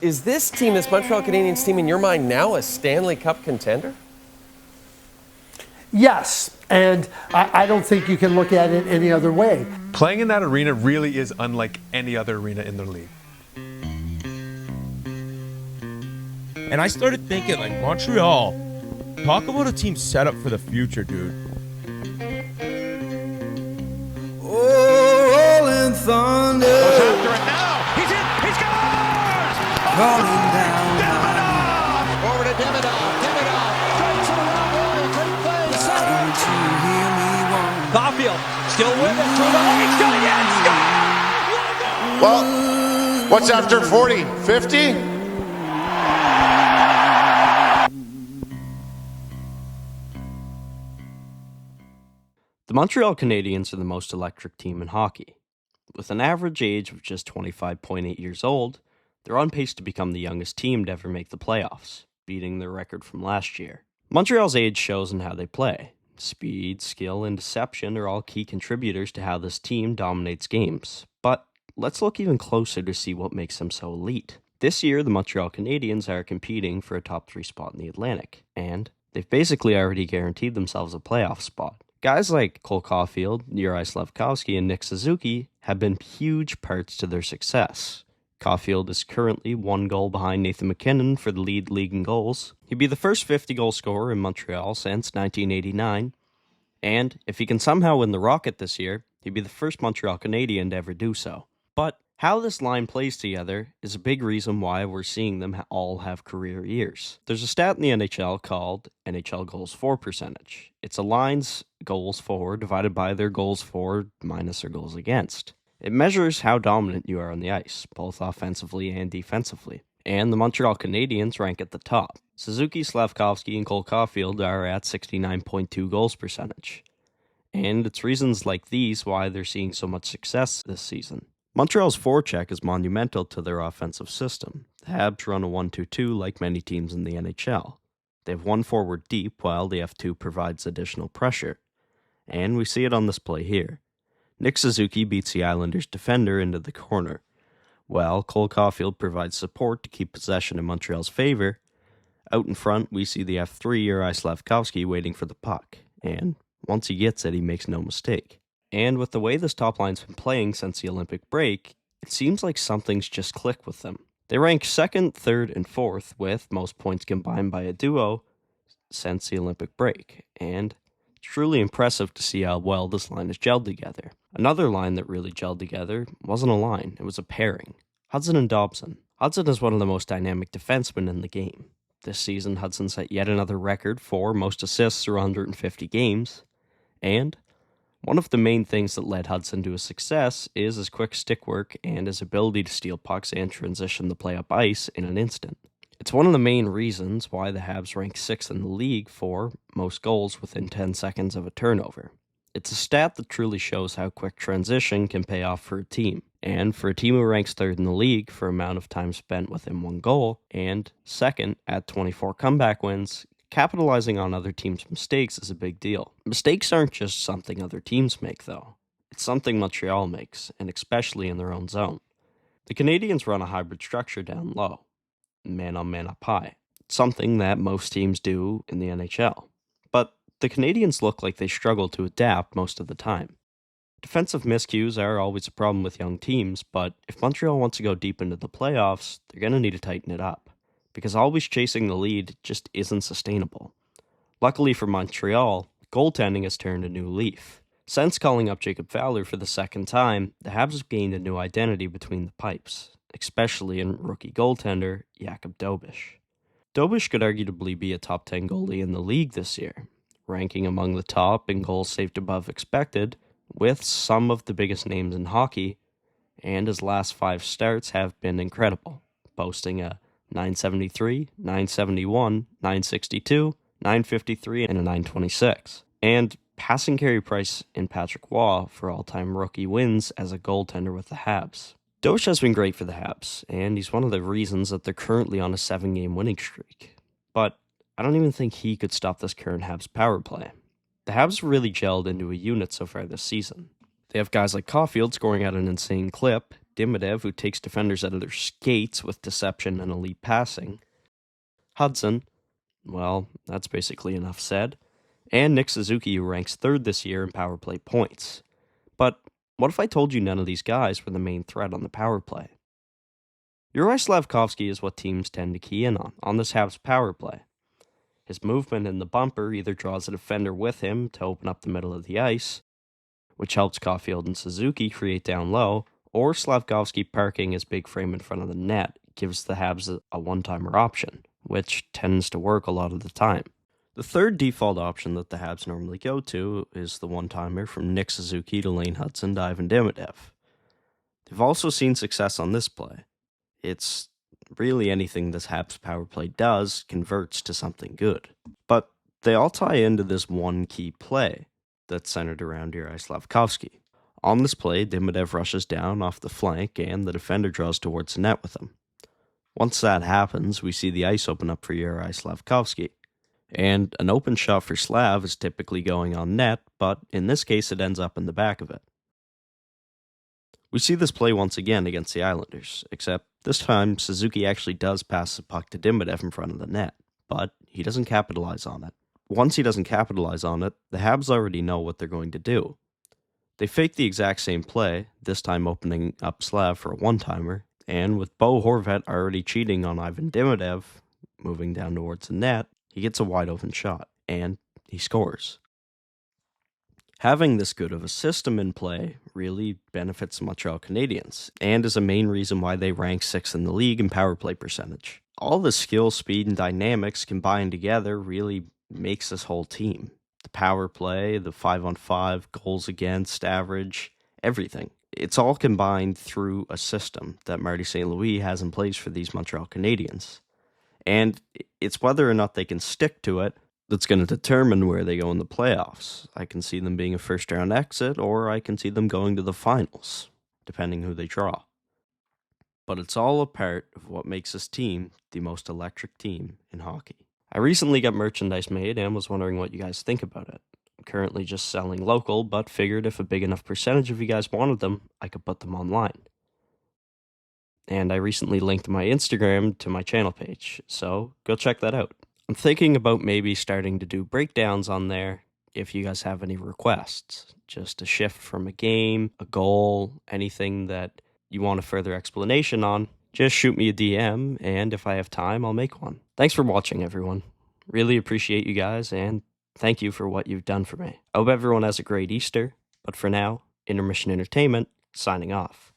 Is this team, this Montreal Canadiens team, in your mind now a Stanley Cup contender? Yes, and I don't think you can look at it any other way. Playing in that arena really is unlike any other arena in the league. And I started thinking, like, Montreal, talk about a team set up for the future, dude. Rolling thunder. Goes after it now. He's in. He scores! Calling down. Davidoff. Over to Davidoff. Davidoff. Strikes it around wall. Great play. Why don't you hear me warn? Caulfield still with it. Through the lane. Shooting it. Score! Well, what's after 40? 50? The Montreal Canadiens are the most electric team in hockey. With an average age of just 25.8 years old, they're on pace to become the youngest team to ever make the playoffs, beating their record from last year. Montreal's age shows in how they play. Speed, skill, and deception are all key contributors to how this team dominates games. But let's look even closer to see what makes them so elite. This year, the Montreal Canadiens are competing for a top 3 spot in the Atlantic, and they've basically already guaranteed themselves a playoff spot. Guys like Cole Caulfield, Juraj Slafkovsky, and Nick Suzuki have been huge parts to their success. Caulfield is currently 1 goal behind Nathan MacKinnon for the lead in goals. He'd be the first 50-goal scorer in Montreal since 1989, and if he can somehow win the Rocket this year, he'd be the first Montreal Canadian to ever do so. But how this line plays together is a big reason why we're seeing them all have career years. There's a stat in the NHL called NHL goals for percentage. It's a line's goals for divided by their goals for minus their goals against. It measures how dominant you are on the ice, both offensively and defensively. And the Montreal Canadiens rank at the top. Suzuki, Slafkovsky, and Cole Caulfield are at 69.2 goals percentage. And it's reasons like these why they're seeing so much success this season. Montreal's forecheck is monumental to their offensive system. The Habs run a 1-2-2 like many teams in the NHL. They have 1 forward deep while the F2 provides additional pressure. And we see it on this play here. Nick Suzuki beats the Islanders' defender into the corner, while Cole Caulfield provides support to keep possession in Montreal's favor. Out in front, we see the F3 Juraj Slafkovsky waiting for the puck, and once he gets it, he makes no mistake. And with the way this top line's been playing since the Olympic break, it seems like something's just clicked with them. They rank 2nd, 3rd, and 4th with most points combined by a duo since the Olympic break, and it's truly impressive to see how well this line has gelled together. Another line that really gelled together wasn't a line, it was a pairing. Hudson and Dobson. Hudson is one of the most dynamic defensemen in the game. This season, Hudson set yet another record for most assists through 150 games, and one of the main things that led Hudson to his success is his quick stick work and his ability to steal pucks and transition the play up ice in an instant. It's one of the main reasons why the Habs rank 6th in the league for most goals within 10 seconds of a turnover. It's a stat that truly shows how quick transition can pay off for a team. And for a team who ranks 3rd in the league for amount of time spent within 1 goal, and 2nd at 24 comeback wins, capitalizing on other teams' mistakes is a big deal. Mistakes aren't just something other teams make, though. It's something Montreal makes, and especially in their own zone. The Canadiens run a hybrid structure down low, man on man up high. It's something that most teams do in the NHL. But the Canadiens look like they struggle to adapt most of the time. Defensive miscues are always a problem with young teams, but if Montreal wants to go deep into the playoffs, they're going to need to tighten it up, because always chasing the lead just isn't sustainable. Luckily for Montreal, goaltending has turned a new leaf. Since calling up Jacob Fowler for the 2nd time, the Habs have gained a new identity between the pipes, especially in rookie goaltender Jakub Dobeš. Dobeš could arguably be a top 10 goalie in the league this year, ranking among the top in goals saved above expected, with some of the biggest names in hockey, and his last 5 starts have been incredible, boasting a 973, 971, 962, 953, and a 926. And passing Carey Price and Patrick Waugh for all-time rookie wins as a goaltender with the Habs. Dobeš has been great for the Habs, and he's one of the reasons that they're currently on a 7-game winning streak. But I don't even think he could stop this current Habs power play. The Habs really gelled into a unit so far this season. They have guys like Caulfield scoring at an insane clip, Dimidev, who takes defenders out of their skates with deception and elite passing. Hudson, well, that's basically enough said. And Nick Suzuki, who ranks 3rd this year in power play points. But what if I told you none of these guys were the main threat on the power play? Juraj Slafkovsky is what teams tend to key in on this Habs power play. His movement in the bumper either draws a defender with him to open up the middle of the ice, which helps Caulfield and Suzuki create down low, or Slafkovsky parking his big frame in front of the net gives the Habs a one-timer option, which tends to work a lot of the time. The third default option that the Habs normally go to is the one-timer from Nick Suzuki to Lane Hudson to Ivan Dimidev. They've also seen success on this play. It's really anything this Habs power play does converts to something good. But they all tie into this one key play that's centered around Juraj Slafkovsky. On this play, Dimidev rushes down off the flank and the defender draws towards the net with him. Once that happens, we see the ice open up for Juraj Slafkovsky. And an open shot for Slav is typically going on net, but in this case it ends up in the back of it. We see this play once again against the Islanders, except this time Suzuki actually does pass the puck to Dimidev in front of the net, but he doesn't capitalize on it. Once he doesn't capitalize on it, the Habs already know what they're going to do. They fake the exact same play, this time opening up Slav for a one-timer, and with Bo Horvat already cheating on Ivan Dimidev, moving down towards the net, he gets a wide-open shot, and he scores. Having this good of a system in play really benefits the Montreal Canadiens, and is a main reason why they rank 6th in the league in power play percentage. All the skill, speed, and dynamics combined together really makes this whole team. The power play, the 5-on-5, goals against, average, everything. It's all combined through a system that Marty St. Louis has in place for these Montreal Canadiens. And it's whether or not they can stick to it that's going to determine where they go in the playoffs. I can see them being a first-round exit, or I can see them going to the finals, depending who they draw. But it's all a part of what makes this team the most electric team in hockey. I recently got merchandise made and was wondering what you guys think about it. I'm currently just selling local, but figured if a big enough percentage of you guys wanted them, I could put them online. And I recently linked my Instagram to my channel page, so go check that out. I'm thinking about maybe starting to do breakdowns on there if you guys have any requests. Just a shift from a game, a goal, anything that you want a further explanation on, just shoot me a DM, and if I have time, I'll make one. Thanks for watching, everyone. Really appreciate you guys, and thank you for what you've done for me. I hope everyone has a great Easter, but for now, Intermission Entertainment, signing off.